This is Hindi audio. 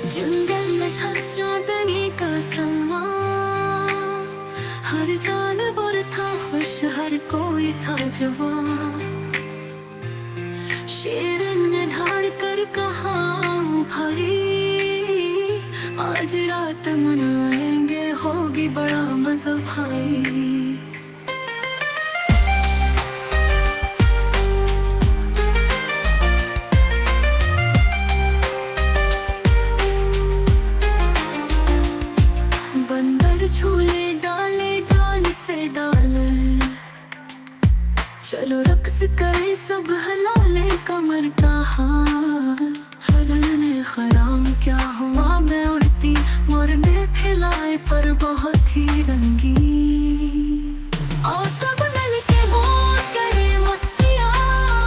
जंगल में था चांदनी का समा, हर जानवर था खुश, हर कोई था जवान। शेर ने धाड़ कर कहा, भाई आज रात मनाएंगे, होगी बड़ा मजा भाई। बंदर झूले डाले डाल से डाल, चलो रक्स करे सब हला ले कमर का हाल। हरन ने खराम क्या हुआ मैं उड़ती, मोर ने खिलाए पर बहुत ही रंग